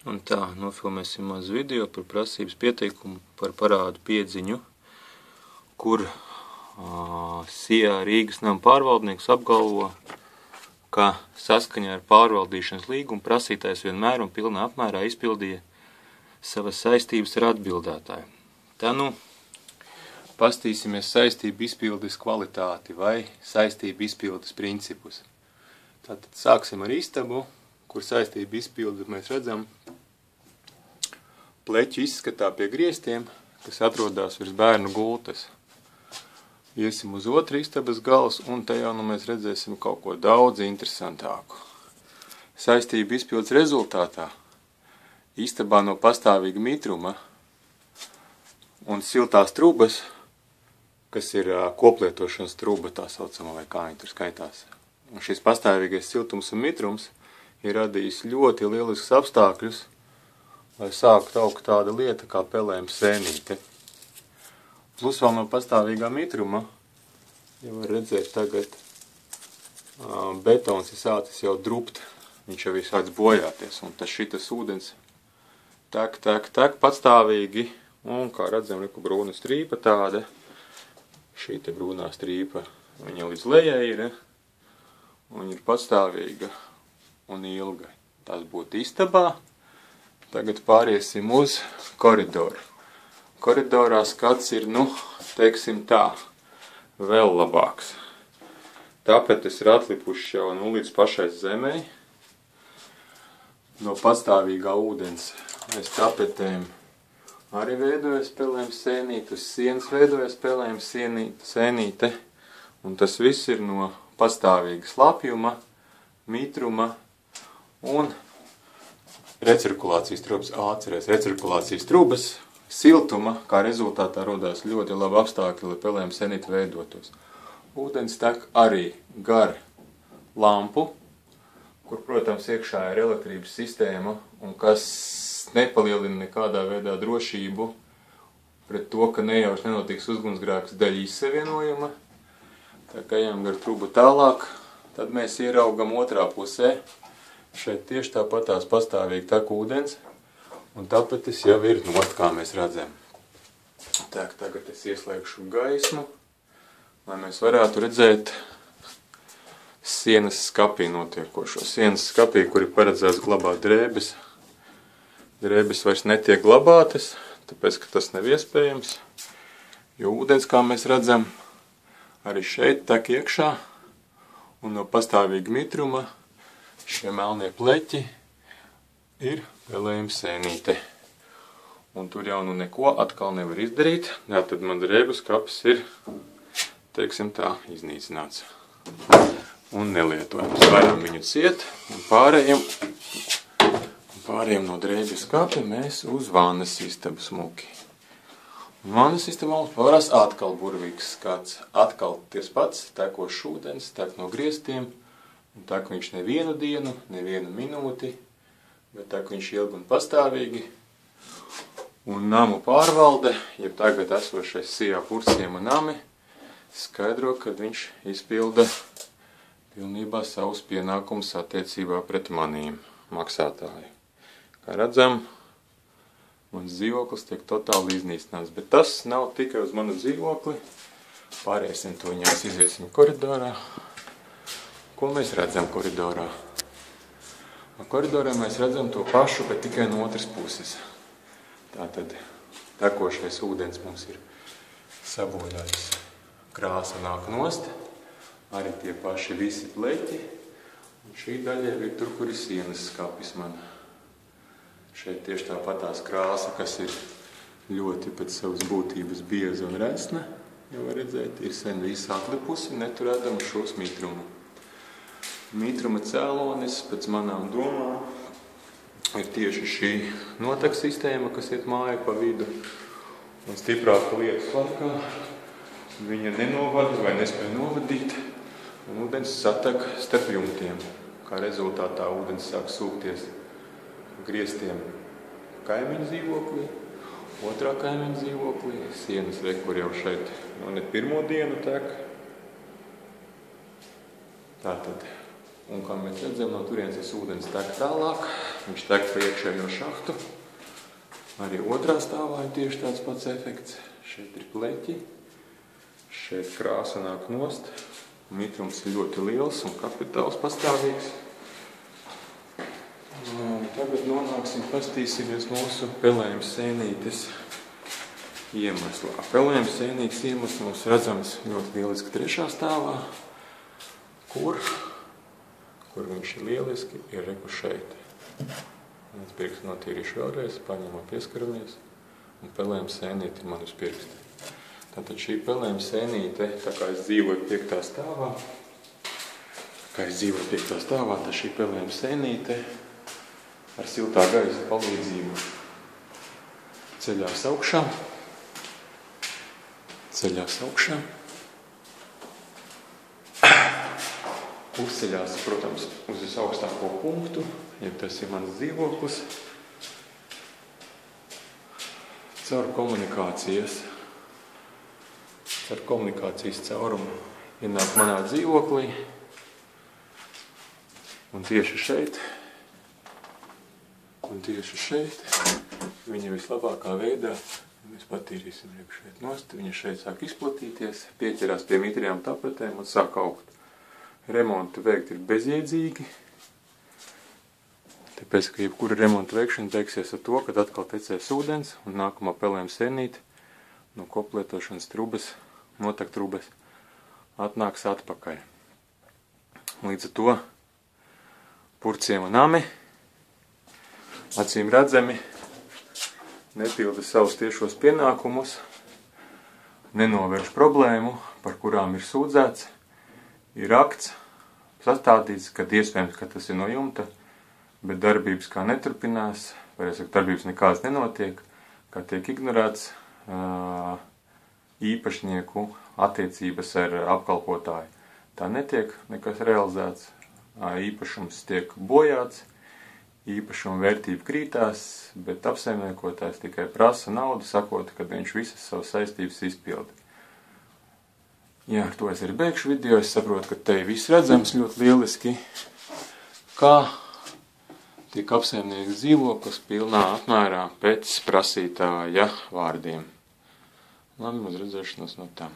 Un tā, nofilmēsim mazu video par prasības pieteikumu par parādu piedziņu, kur SIA Rīgas nama pārvaldnieks apgalvo, ka saskaņā ar pārvaldīšanas līgumu prasītājs vienmēr un pilnā apmērā izpildīja savas saistības ar atbildētāju. Tā pastīsimies saistību izpildes kvalitāti vai saistību izpildes principus. Tātad sāksim ar istabu, kur saistību izpildi mēs redzam pleķu izskatā pie griestiem, kas atrodas virs bērnu gultas. Iesim uz otru istabas galas, un te jau mēs redzēsim kaut ko daudz interesantāku. Saistību izpildes rezultātā istabā no pastāvīga mitruma un siltās trubas, kas ir koplietošanas truba, tā saucamā, vai kā viņi tur skaitās. Un šis pastāvīgais siltums un mitrums ir radījis ļoti lielisks apstākļus, lai sāktu augt tāda lieta kā pelējuma sēnīte. Plus vēl no pastāvīgā mitruma, ja var redzēt tagad, betons ir sācis jau drupt, viņš jau ir sācis bojāties, un tas šitas ūdens tek patstāvīgi, un kā redzam, reku brūna strīpa tāda, šī te brūnā strīpa, viņa līdz lejai ir, un ir patstāvīga un ilga. Tas būtu istabā. Tagad pāriesim uz koridoru. Koridorā skats ir, teiksim tā, vēl labāks. Tapetes ir atlipuši jau līdz pašai zemei. No pastāvīgā ūdens aiz tapetēm arī veidojas pelējuma sēnīte, uz sienas veidojas pelējuma sēnīte, un tas viss ir no pastāvīga slapjuma, mitruma un recirkulācijas trubas, recirkulācijas trubas, siltuma, kā rezultātā rodās ļoti labi apstākļi, lai pelējuma sēnīte veidotos. Ūdens tek arī gar lampu, kur, protams, iekšā ir elektrības sistēma, un kas nepalielina nekādā veidā drošību pret to, ka nejauši nenotiks ugunsgrēks daļa izsavienojuma. Tā kā ejam gar trubu tālāk, tad mēs ieraugam otrā pusē. Šeit tieši tāpatās pastāvīgi tek ūdens, un tapetes jau ir nost, kā mēs redzam. Tā, tagad es ieslēgšu gaismu, lai mēs varētu redzēt sienas skapī notiekošo. Sienas skapī, kur ir paredzēts glabāt drēbes. Drēbes vairs netiek glabātas, tāpēc, ka tas nav iespējams, jo ūdens, kā mēs redzam, arī šeit tek iekšā, un no pastāvīga mitruma šie melnie pleķi ir pelējuma sēnīte. Un tur jau neko atkal nevar izdarīt, tad man drēbu skapis ir, teiksim tā, iznīcināts un nelietojams. Varam viņu ciet un pārējiem no drēbu skapi mēs uz vannas istabu smuki. Un vannas istabā mums pavarās atkal burvīgs skats. Atkal ties pats, tekošs ūdens, tek no griestiem, un tek viņš nevienu dienu, nevienu minūti, bet tek viņš ilgi un pastāvīgi. Un namu pārvalde, ja tagad esošais SIA Purciema nami, skaidro, ka viņš izpilda pilnībā savus pienākumus attiecībā pret maniem maksātāju. Kā redzam, mans dzīvoklis tiek totāli iznīcināts, bet tas nav tikai uz manu dzīvokli. Pāriesim to viņās, iziesim koridorā. Ko mēs redzam koridorā? Koridorā mēs redzam to pašu, bet tikai no otras puses. Tātad tekošais ūdens mums ir sabojājis. Krāsa nāk nost, arī tie paši visi pleķi. Un šī daļa ir tur, kur ir sienas skapis man. Šeit tieši tāpatās krāsa, kas ir ļoti pēc savas būtības bieza un resna. Jau var redzēt, ir sen visi atlipusi, neturēdam šos mitrumu. Mitruma cēlonis, pēc manām domām, ir tieši šī noteks sistēma, kas iet māju pa vidu. Un stiprāka lietas laikā viņa nenovada vai nespēja novadīt, un ūdens satek starp jumtiem. Kā rezultātā ūdens sāk sūkties griestiem kaimiņu dzīvoklī, otrā kaimiņu dzīvoklī, sienas kur jau šeit ne pirmo dienu tek. Tātad Un kā mēs redzam, no turienes tas ūdens tek tālāk. Viņš tek pa iekšējo šahtu. Arī otrā stāvā ir tieši tāds pats efekts. Šeit ir pleķi. Šeit krāsa nāk nost. Mitrums ir ļoti liels un kapitāls pastāvīgs. Tagad nonāksim, pastīsimies mūsu pelējuma sēnītes iemeslā. Pelējuma sēnītes iemesls mums redzams ļoti lieliski trešā stāvā, kur viņš ir lieliski, ir reku šeit. Viens pirksts notīrīšu vēlreiz, paņemam pieskaramies, un pelējuma sēnīte ir man uz pirksti. Tātad šī pelējuma sēnīte, tā kā es dzīvoju 5. stāvā, tad šī pelējuma sēnīte ar siltā gaisa palīdzību ceļās augšā. Uzceļās, protams, uz visaugstāko punktu, ja tas ir mans dzīvoklis. Caur komunikācijas caurumu ienāk manā dzīvoklī. Un tieši šeit viņa vislabākā veidā, mēs patīrīsim šeit nost, viņa šeit sāk izplatīties, pieķerās pie mitrajām tapetēm un sāk augt. Remontu veikt ir bezjēdzīgi, tāpēc, ka jebkura remonta veikšana beigsies ar to, kad atkal tecēs ūdens un nākamā pelējuma sēnīte no koplietošanas trubas, notektrubas atnāks atpakaļ. Līdz ar to purciem un nami acīm redzami nepilda savus tiešos pienākumus, nenovērš problēmu, par kurām ir sūdzēts. Ir akts sastādīts, kad iespējams, ka tas ir no jumta, bet darbības kā neturpinās, vai darbības nekādas nenotiek, kā tiek ignorēts īpašnieku attiecības ar apkalpotāju. Tā netiek nekas realizēts, īpašums tiek bojāts, īpašuma vērtība krītās, bet apsaimniekotājs tikai prasa naudu, sakot, ka viņš visas savas saistības izpilda. Jā, ar to es arī beigšu video. Es saprotu, ka te viss redzams ļoti lieliski, kā tiek apsaimnieks dzīvoklis pilnā apmērā pēc prasītāja vārdiem. Labi, uz redzēšanos no tam.